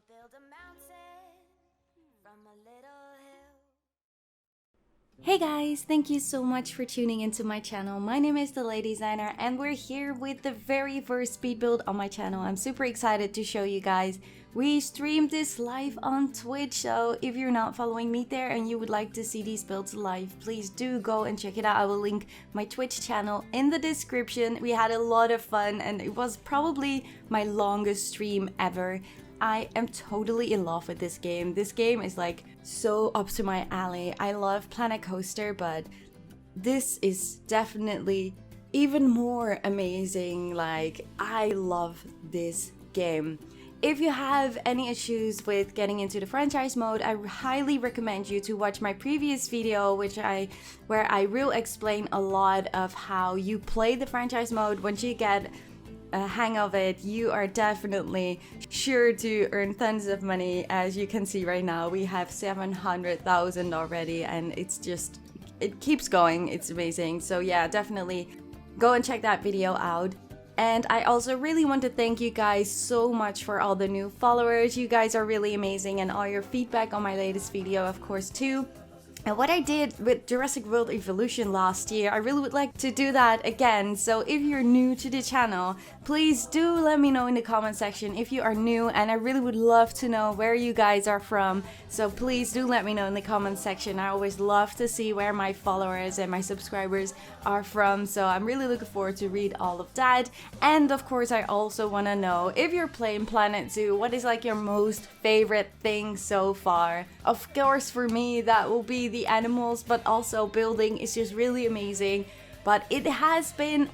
build a mountain from a little hill. Hey guys, thank you so much for tuning into my channel. My name is The Lady Designer and we're here with the very first speed build on my channel. I'm super excited to show you guys. We streamed this live on Twitch, so if you're not following me there and you would like to see these builds live, please do go and check it out. I will link my Twitch channel in the description. We had a lot of fun and it was probably my longest stream ever. I am totally in love with this game. This game is like so up to my alley. I love Planet Coaster, but this is definitely even more amazing. Like, I love this game. If you have any issues with getting into the franchise mode, I highly recommend you to watch my previous video, where I will explain a lot of how you play the franchise mode. Once you get a hang of it, you are definitely sure to earn tons of money. As you can see right now, we have 700,000 already, and it keeps going. It's amazing. So yeah, definitely go and check that video out. And I also really want to thank you guys so much for all the new followers. You guys are really amazing, and all your feedback on my latest video, of course, too. And what I did with Jurassic World Evolution last year, I really would like to do that again. So if you're new to the channel, please do let me know in the comment section if you are new, and I really would love to know where you guys are from. So please do let me know in the comment section. I always love to see where my followers and my subscribers are from. So I'm really looking forward to read all of that. And of course, I also want to know if you're playing Planet Zoo, what is like your most favorite thing so far? Of course, for me, that will be the animals, but also building is just really amazing. But it has been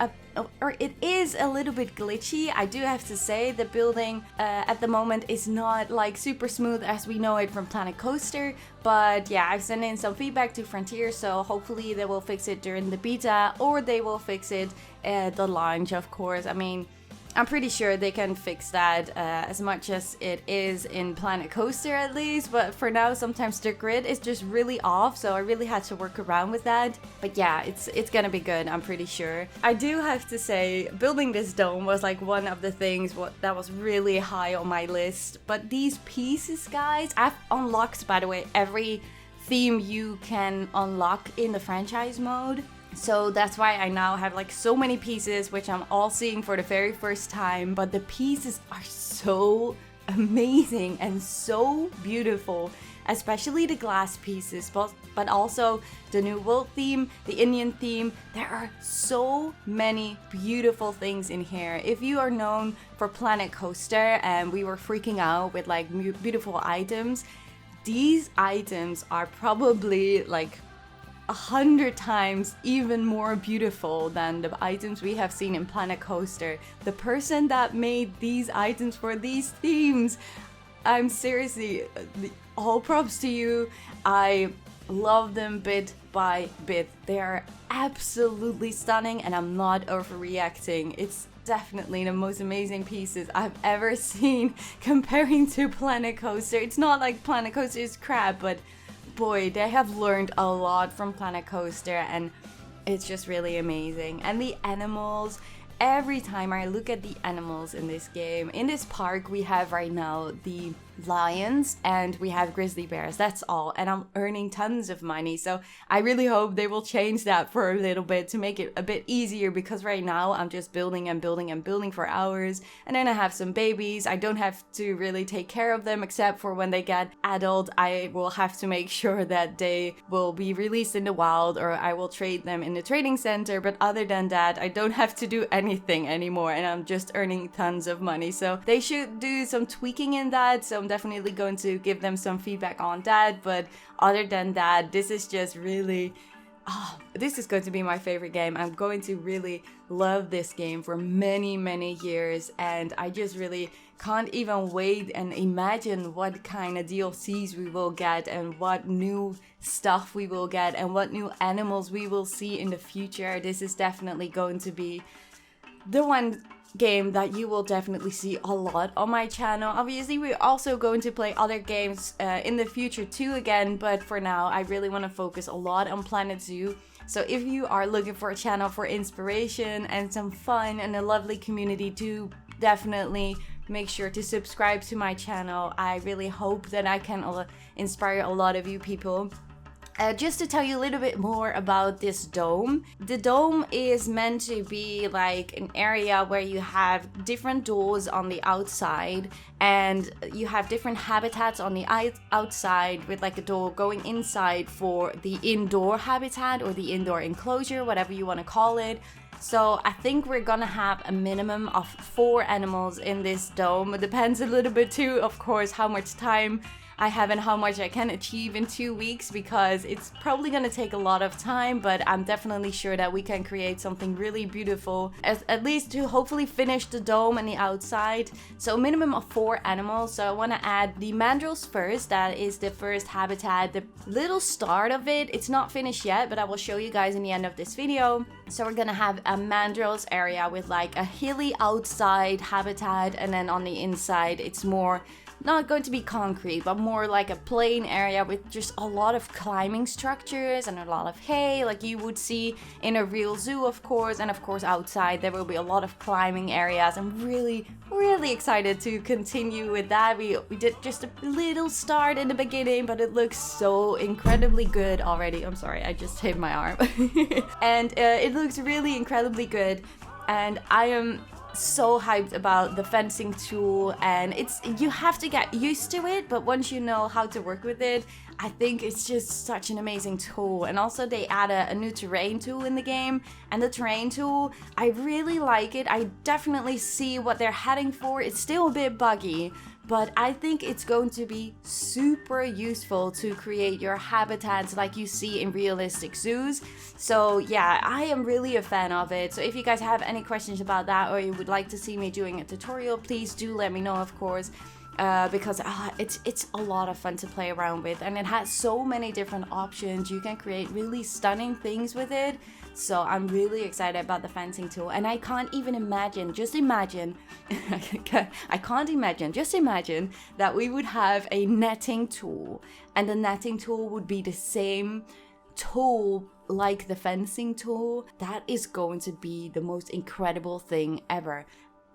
it is a little bit glitchy. I do have to say the building at the moment is not like super smooth as we know it from Planet Coaster. But yeah, I've sent in some feedback to Frontier, so hopefully they will fix it during the beta, or they will fix it at the launch, of course. I mean, I'm pretty sure they can fix that as much as it is in Planet Coaster at least, but for now sometimes the grid is just really off, so I really had to work around with that. But yeah, it's gonna be good, I'm pretty sure. I do have to say, building this dome was like one of the things that was really high on my list. But these pieces, guys, I've unlocked, by the way, every theme you can unlock in the franchise mode. So that's why I now have like so many pieces, which I'm all seeing for the very first time. But the pieces are so amazing and so beautiful, especially the glass pieces, but also the new world theme, the Indian theme. There are so many beautiful things in here. If you are known for Planet Coaster and we were freaking out with like beautiful items, these items are probably like 100 times even more beautiful than the items we have seen in Planet Coaster. The person that made these items for these themes, I'm seriously, all props to you. I love them bit by bit. They are absolutely stunning, and I'm not overreacting. It's definitely the most amazing pieces I've ever seen comparing to Planet Coaster. It's not like Planet Coaster is crap, but boy, they have learned a lot from Planet Coaster, and it's just really amazing. And the animals, every time I look at the animals in this game, in this park we have right now the lions and we have grizzly bears, that's all, and I'm earning tons of money. So I really hope they will change that for a little bit to make it a bit easier, because right now I'm just building and building and building for hours, and then I have some babies. I don't have to really take care of them, except for when they get adult. I will have to make sure that they will be released in the wild, or I will trade them in the trading center. But other than that, I don't have to do anything anymore, and I'm just earning tons of money. So they should do some tweaking in that, so I'm definitely going to give them some feedback on that. But other than that, this is just really, this is going to be my favorite game. I'm going to really love this game for many years, and I just really can't even wait and imagine what kind of DLCs we will get, and what new stuff we will get, and what new animals we will see in the future. This is definitely going to be the one game that you will definitely see a lot on my channel. Obviously, we're also going to play other games in the future too again, but for now I really want to focus a lot on Planet Zoo. So if you are looking for a channel for inspiration and some fun and a lovely community, to definitely make sure to subscribe to my channel. I really hope that I can inspire a lot of you people. Just to tell you a little bit more about this dome. The dome is meant to be like an area where you have different doors on the outside, and you have different habitats on the outside with like a door going inside for the indoor habitat or the indoor enclosure, whatever you want to call it. So I think we're gonna have a minimum of 4 animals in this dome. It depends a little bit too, of course, how much time I have and how much I can achieve in 2 weeks, because it's probably gonna take a lot of time, but I'm definitely sure that we can create something really beautiful, at least to hopefully finish the dome and the outside. So a minimum of 4 animals. So I want to add the mandrills first. That is the first habitat, the little start of it. It's not finished yet, but I will show you guys in the end of this video. So we're gonna have a mandrills area with like a hilly outside habitat, and then on the inside it's more not going to be concrete, but more like a plain area with just a lot of climbing structures and a lot of hay, like you would see in a real zoo, of course. And of course outside there will be a lot of climbing areas. I'm really excited to continue with that. We did just a little start in the beginning, but it looks so incredibly good already. I'm sorry, I just hit my arm. And it looks really incredibly good, and I am so hyped about the fencing tool. And you have to get used to it, but once you know how to work with it, I think it's just such an amazing tool. And also they add a new terrain tool in the game, and the terrain tool, I really like it. I definitely see what they're heading for. It's still a bit buggy, but I think it's going to be super useful to create your habitats like you see in realistic zoos. So yeah, I am really a fan of it. So if you guys have any questions about that, or you would like to see me doing a tutorial, please do let me know, of course. Because it's a lot of fun to play around with, and it has so many different options. You can create really stunning things with it. So I'm really excited about the fencing tool, and I can't even imagine, just imagine that we would have a netting tool, and the netting tool would be the same tool like the fencing tool. That is going to be the most incredible thing ever.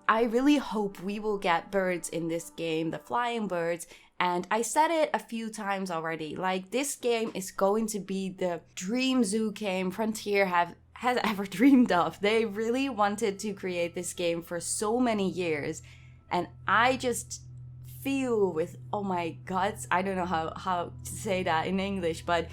I really hope we will get birds in this game, the flying birds. And I said it a few times already, like this game is going to be the dream zoo game Frontier has ever dreamed of. They really wanted to create this game for so many years. And I just feel with, oh my guts, I don't know how to say that in English, but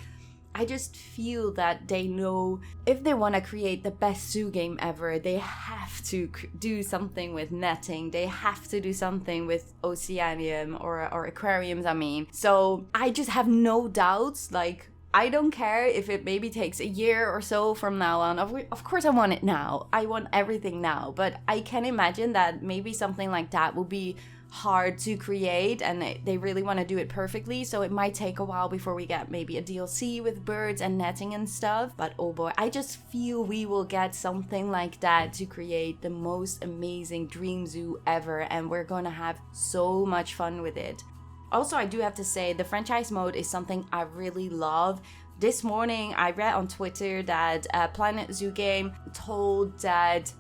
I just feel that they know if they want to create the best zoo game ever, they have to do something with netting. They have to do something with oceanium or aquariums, I mean. So I just have no doubts. Like, I don't care if it maybe takes a year or so from now on. Of course I want it now. I want everything now. But I can imagine that maybe something like that will be hard to create, and they really want to do it perfectly, so it might take a while before we get maybe a DLC with birds and netting and stuff. But oh boy, I just feel we will get something like that to create the most amazing dream zoo ever, and we're gonna have so much fun with it. Also, I do have to say, the franchise mode is something I really love. This morning I read on Twitter that Planet Zoo Game told that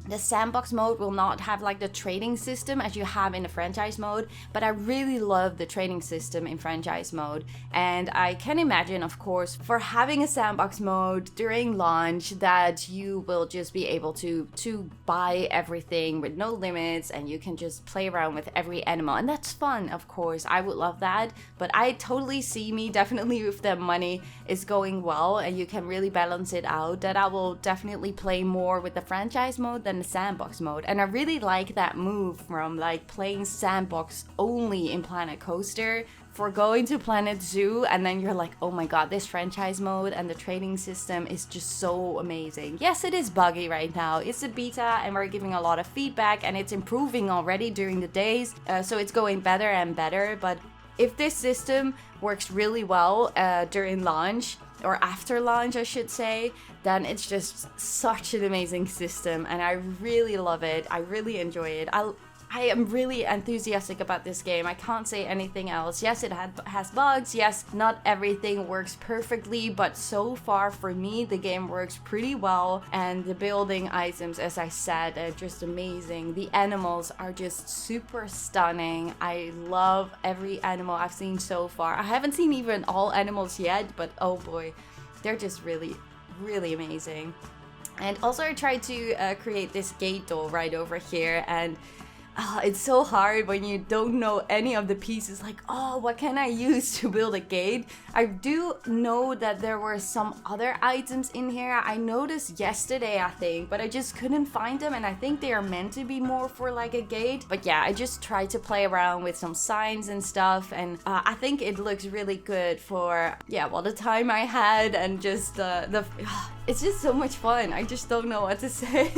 the sandbox mode will not have like the trading system as you have in the franchise mode, but I really love the trading system in franchise mode. And I can imagine, of course, for having a sandbox mode during launch, that you will just be able to buy everything with no limits, and you can just play around with every animal, and that's fun. Of course, I would love that, but I totally see me, definitely if the money is going well and you can really balance it out, that I will definitely play more with the franchise mode than the sandbox mode. And I really like that move from like playing sandbox only in Planet Coaster for going to Planet Zoo, and then you're like, oh my god, this franchise mode and the trading system is just so amazing. Yes, it is buggy right now. It's a beta and we're giving a lot of feedback, and it's improving already during the days, so it's going better and better. But if this system works really well during launch, or after launch I should say, then it's just such an amazing system, and I really love it. I really enjoy it. I am really enthusiastic about this game. I can't say anything else. Yes, it has bugs. Yes, not everything works perfectly, but so far for me, the game works pretty well. And the building items, as I said, are just amazing. The animals are just super stunning. I love every animal I've seen so far. I haven't seen even all animals yet, but oh boy, they're just really, really amazing. And also I tried to create this gate door right over here, and it's so hard when you don't know any of the pieces, like, oh, what can I use to build a gate? I do know that there were some other items in here. I noticed yesterday, I think, but I just couldn't find them, and I think they are meant to be more for like a gate. But yeah, I just tried to play around with some signs and stuff, and I think it looks really good for, yeah, well, the time I had, and just it's just so much fun. I just don't know what to say.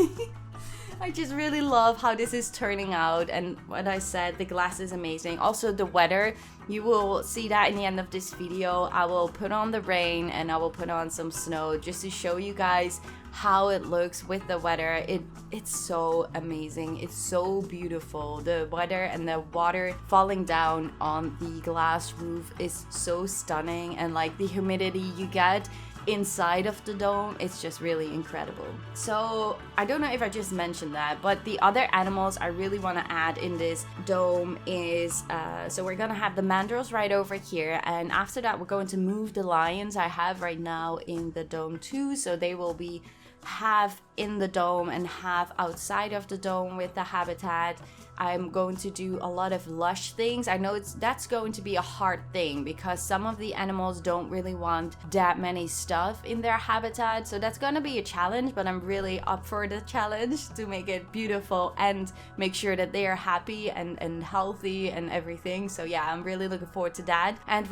I just really love how this is turning out, and what I said, the glass is amazing. Also the weather, you will see that in the end of this video. I will put on the rain and I will put on some snow just to show you guys how it looks with the weather. It's so amazing. It's so beautiful. The weather and the water falling down on the glass roof is so stunning, and like the humidity you get inside of the dome, it's just really incredible. So I don't know if I just mentioned that, but the other animals I really want to add in this dome is so we're gonna have the mandrills right over here, and after that we're going to move the lions I have right now in the dome too, so they will be half in the dome and half outside of the dome with the habitat. I'm going to do a lot of lush things. I know that's going to be a hard thing because some of the animals don't really want that many stuff in their habitat, so that's gonna be a challenge, but I'm really up for the challenge to make it beautiful and make sure that they are happy and healthy and everything. So yeah, I'm really looking forward to that. And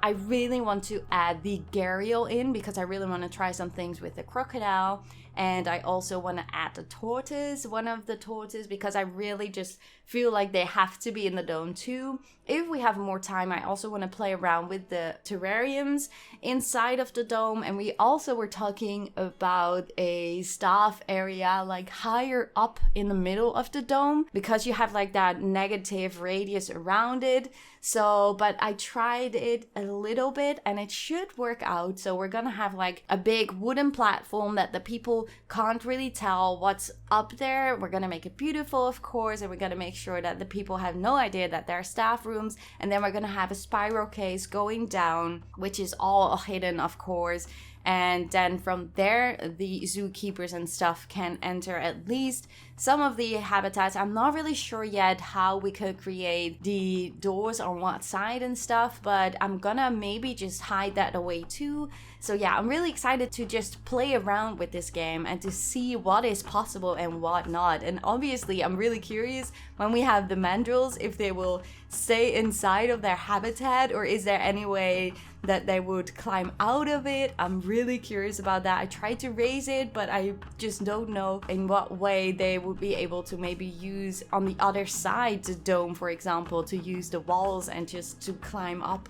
I really want to add the gharial in because I really want to try some things with the crocodile. And I also want to add the tortoise, one of the tortoises, because I really just feel like they have to be in the dome too. If we have more time, I also want to play around with the terrariums inside of the dome. And we also were talking about a staff area like higher up in the middle of the dome, because you have like that negative radius around it. So, but I tried it a little bit and it should work out. So we're gonna have like a big wooden platform that the people can't really tell what's up there. We're gonna make it beautiful, of course, and we're gonna make sure that the people have no idea that there are staff rooms. And then we're gonna have a spiral case going down, which is all hidden, of course. And then from there, the zookeepers and stuff can enter at least some of the habitats. I'm not really sure yet how we could create the doors on what side and stuff, but I'm gonna maybe just hide that away too. So yeah, I'm really excited to just play around with this game and to see what is possible and what not. And obviously, I'm really curious when we have the mandrills if they will stay inside of their habitat, or is there any way that they would climb out of it. I'm really curious about that. I tried to raise it, but I just don't know in what way they would be able to maybe use on the other side the dome, for example, to use the walls and just to climb up.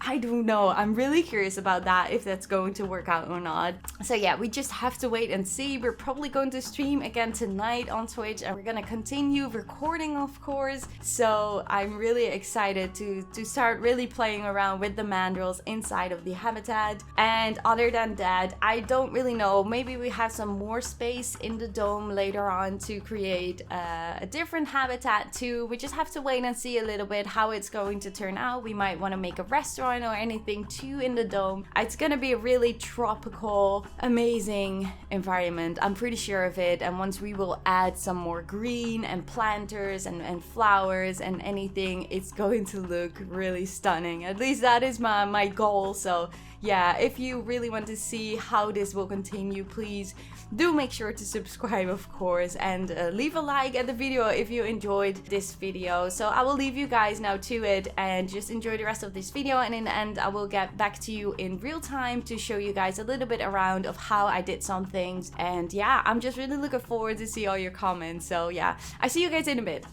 I don't know. I'm really curious about that, if that's going to work out or not. So yeah, we just have to wait and see. We're probably going to stream again tonight on Twitch, and we're gonna continue recording, of course. So I'm really excited to start really playing around with the mandrills inside of the habitat. And other than that, I don't really know. Maybe we have some more space in the dome later on to create a different habitat too. We just have to wait and see a little bit how it's going to turn out. We might want to make a restaurant or anything too in the dome. It's gonna be a really tropical, amazing environment. I'm pretty sure of it. And once we will add some more green and planters and flowers and anything, it's going to look really stunning. At least that is my goal. So yeah, if you really want to see how this will continue, please do make sure to subscribe, of course, and leave a like at the video if you enjoyed this video. So I will leave you guys now to it and just enjoy the rest of this video, and in the end I will get back to you in real time to show you guys a little bit around of how I did some things. And yeah, I'm just really looking forward to see all your comments. So yeah, I see you guys in a bit.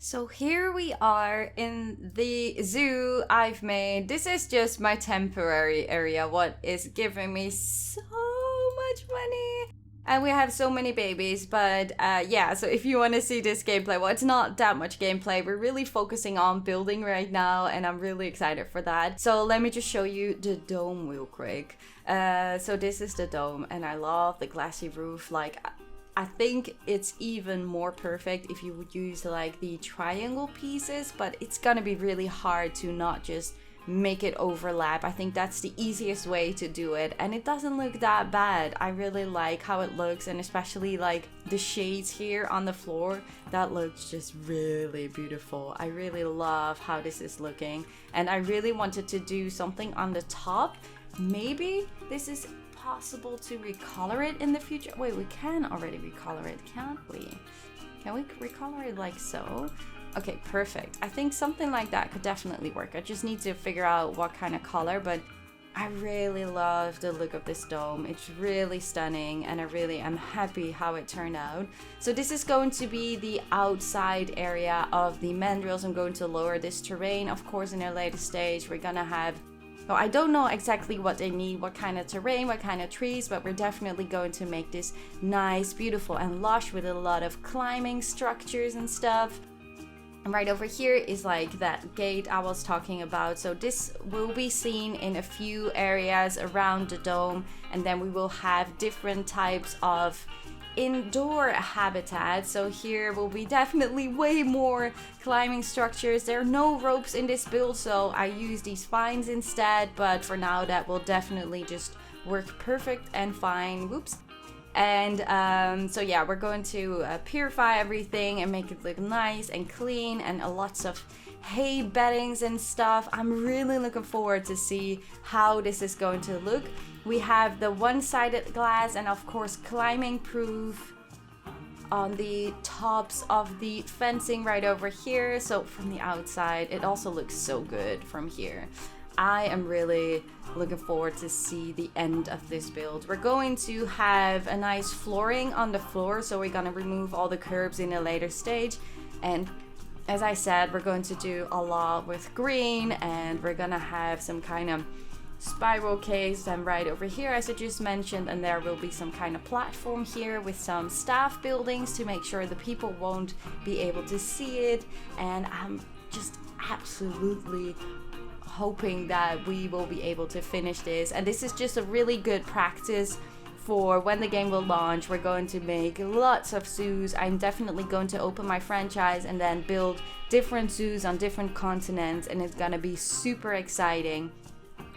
So here we are in the zoo I've made. This is just my temporary area, what is giving me so much money. And we have so many babies, but yeah, so if you want to see this gameplay, well, it's not that much gameplay. We're really focusing on building right now, and I'm really excited for that. So let me just show you the dome real quick. So this is the dome, and I love the glassy roof. Like, I think it's even more perfect if you would use like the triangle pieces, but it's gonna be really hard to not just make it overlap. I think that's the easiest way to do it, and it doesn't look that bad. I really like how it looks, and especially like the shades here on the floor, that looks just really beautiful. I really love how this is looking, and I really wanted to do something on the top. Maybe this is possible to recolor it in the future. Wait, we can already recolor it, can't we? Can we recolor it like so? Okay, perfect. I think something like that could definitely work. I just need to figure out what kind of color, but I really love the look of this dome. It's really stunning, and I really am happy how it turned out. So this is going to be the outside area of the mandrills. I'm going to lower this terrain, of course, in a later stage. We're gonna have, well, I don't know exactly what they need, what kind of terrain, what kind of trees, but we're definitely going to make this nice, beautiful, and lush with a lot of climbing structures and stuff. And right over here is like that gate I was talking about. So this will be seen in a few areas around the dome, and then we will have different types of indoor habitat. So here will be definitely way more climbing structures. There are no ropes in this build, so I use these vines instead, but for now that will definitely just work perfect and fine. Whoops. And so yeah, we're going to purify everything and make it look nice and clean, and lots of hay beddings and stuff. I'm really looking forward to see how this is going to look. We have the one-sided glass, and of course climbing proof on the tops of the fencing right over here. So from the outside, it also looks so good from here. I am really looking forward to see the end of this build. We're going to have a nice flooring on the floor, so we're gonna remove all the curbs in a later stage. And as I said, we're going to do a lot with green, and we're gonna have some kind of spiral case and right over here, as I just mentioned, and there will be some kind of platform here with some staff buildings to make sure the people won't be able to see it. And I'm just absolutely hoping that we will be able to finish this, and this is just a really good practice for when the game will launch. We're going to make lots of zoos. I'm definitely going to open my franchise and then build different zoos on different continents, and it's gonna be super exciting.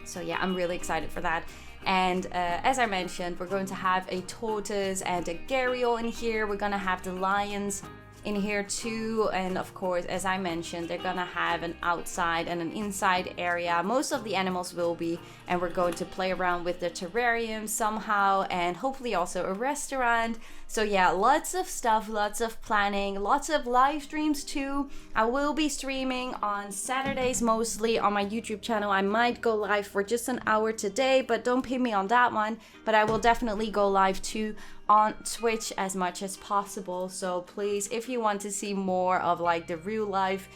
So yeah, I'm really excited for that. And as I mentioned, we're going to have a tortoise and a gharial in here. We're gonna have the lions in here too, and of course, as I mentioned, they're gonna have an outside and an inside area. Most of the animals will be, and we're going to play around with the terrarium somehow, and hopefully also a restaurant. So yeah, lots of stuff, lots of planning, lots of live streams too. I will be streaming on Saturdays mostly on my YouTube channel. I might go live for just an hour today, but don't pin me on that one. But I will definitely go live too on Twitch as much as possible. So please, if you want to see more of like the real life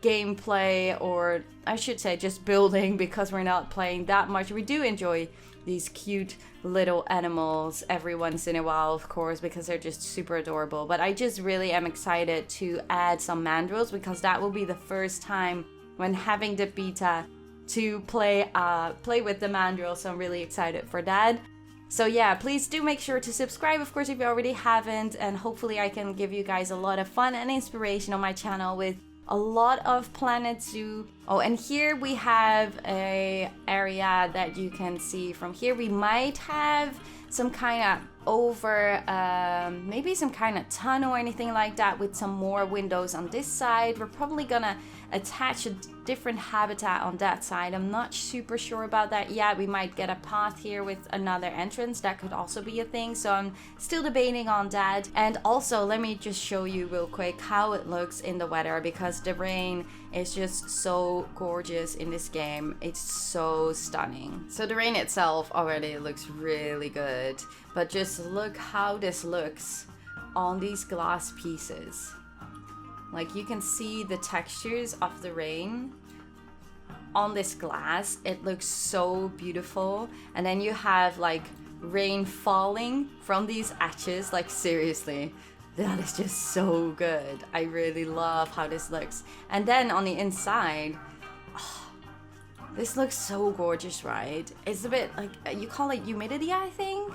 gameplay, or I should say just building, because we're not playing that much, we do enjoy these cute little animals every once in a while, of course, because they're just super adorable. But I just really am excited to add some mandrills, because that will be the first time when having the beta to play with the mandrills. So I'm really excited for that. So yeah, please do make sure to subscribe, of course, if you already haven't, and hopefully I can give you guys a lot of fun and inspiration on my channel with a lot of Planet Zoo. Oh, and here we have a area that you can see from here. We might have some kind of maybe some kind of tunnel or anything like that with some more windows on this side. We're probably gonna attach a different habitat on that side. I'm not super sure about that yet. We might get a path here with another entrance. That could also be a thing, so I'm still debating on that. And also, let me just show you real quick how it looks in the weather, because the rain is just so gorgeous in this game. It's so stunning. So the rain itself already looks really good, but just look how this looks on these glass pieces. Like you can see the textures of the rain on this glass. It looks so beautiful. And then you have like rain falling from these etches. Like seriously, that is just so good. I really love how this looks. And then on the inside, oh, this looks so gorgeous, right? It's a bit like, you call it humidity, I think?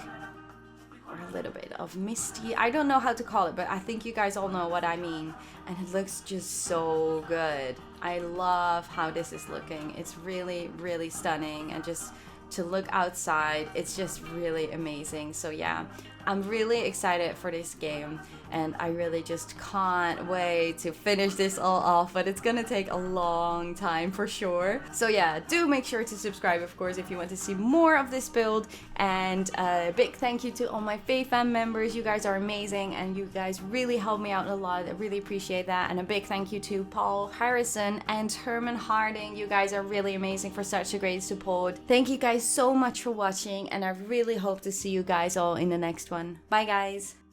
Or a little bit of misty. I don't know how to call it, but I think you guys all know what I mean. And it looks just so good. I love how this is looking. It's really, really stunning. And just to look outside, it's just really amazing. So yeah, I'm really excited for this game, and I really just can't wait to finish this all off, but it's gonna take a long time for sure. So yeah, do make sure to subscribe, of course, if you want to see more of this build. And a big thank you to all my Fay Fam members. You guys are amazing, and you guys really help me out a lot. I really appreciate that. And a big thank you to Paul Harrison and Herman Hardin. You guys are really amazing for such a great support. Thank you guys so much for watching, and I really hope to see you guys all in the next one. Bye guys.